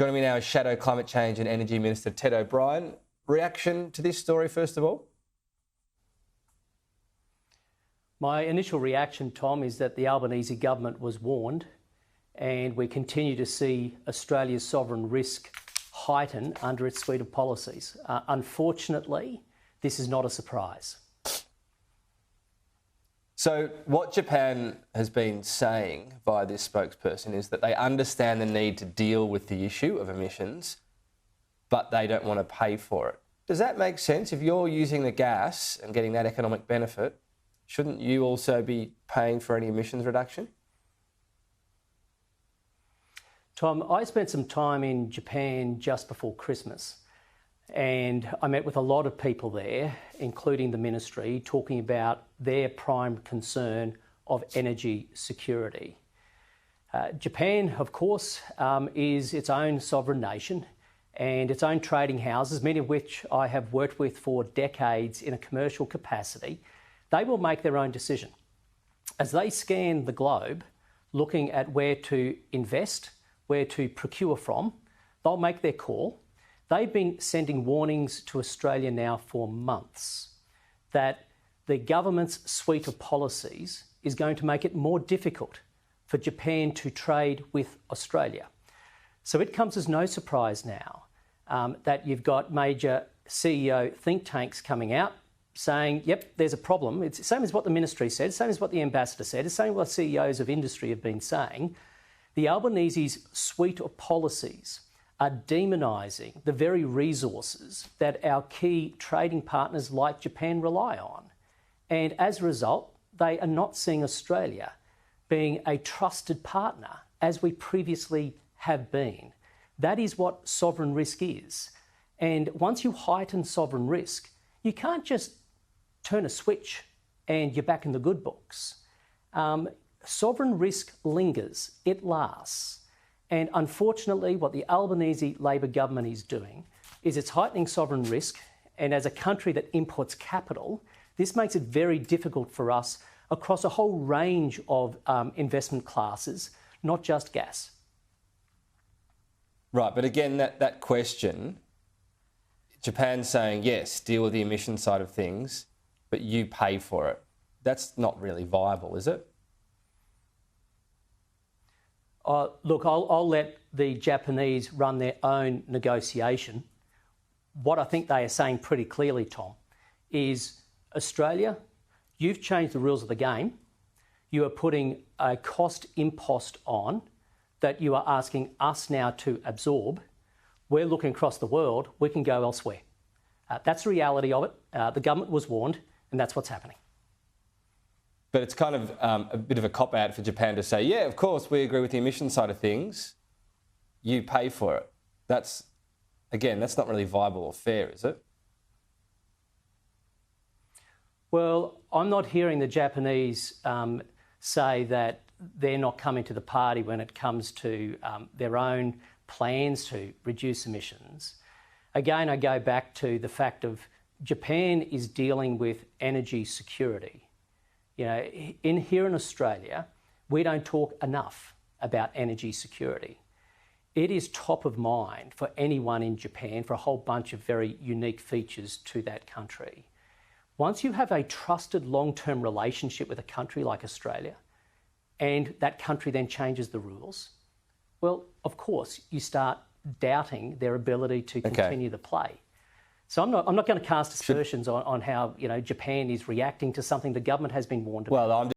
Joining me now is Shadow Climate Change and Energy Minister Ted O'Brien. Reaction to this story, first of all? My initial reaction, Tom, is that the Albanese government was warned, and we continue to see Australia's sovereign risk heighten under its suite of policies. Unfortunately, this is not a surprise. So what Japan has been saying via this spokesperson is that they understand the need to deal with the issue of emissions, but they don't want to pay for it. Does that make sense? If you're using the gas and getting that economic benefit, shouldn't you also be paying for any emissions reduction? Tom, I spent some time in Japan just before Christmas, and I met with a lot of people there, including the ministry, talking about their prime concern of energy security. Japan, of course, is its own sovereign nation and its own trading houses, many of which I have worked with for decades in a commercial capacity. They will make their own decision. As they scan the globe, looking at where to invest, where to procure from, they'll make their call. They've been sending warnings to Australia now for months that the government's suite of policies is going to make it more difficult for Japan to trade with Australia. So it comes as no surprise now that you've got major CEO think tanks coming out saying, yep, there's a problem. It's the same as what the ministry said, same as what the ambassador said, the same as what CEOs of industry have been saying. The Albanese's suite of policies are demonising the very resources that our key trading partners like Japan rely on. And as a result, they are not seeing Australia being a trusted partner as we previously have been. That is what sovereign risk is. And once you heighten sovereign risk, you can't just turn a switch and you're back in the good books. Sovereign risk lingers, it lasts. And unfortunately, what the Albanese Labor government is doing is it's heightening sovereign risk. And as a country that imports capital, this makes it very difficult for us across a whole range of investment classes, not just gas. Right, but again, that question, Japan's saying, yes, deal with the emission side of things, but you pay for it. That's not really viable, is it? Look, I'll let the Japanese run their own negotiation. What I think they are saying pretty clearly, Tom, is Australia, you've changed the rules of the game. You are putting a cost impost on that you are asking us now to absorb. We're looking across the world, we can go elsewhere. That's the reality of it. The government was warned, and that's what's happening. But it's kind of a bit of a cop-out for Japan to say, yeah, of course, we agree with the emission side of things. You pay for it. That's not really viable or fair, is it? Well, I'm not hearing the Japanese say that they're not coming to the party when it comes to their own plans to reduce emissions. Again, I go back to the fact of Japan is dealing with energy security. You know, here in Australia, we don't talk enough about energy security. It is top of mind for anyone in Japan for a whole bunch of very unique features to that country. Once you have a trusted long-term relationship with a country like Australia, and that country then changes the rules, well, of course, you start doubting their ability to continue the play. So I'm not going to cast aspersions on how Japan is reacting to something the government has been warned about. Well,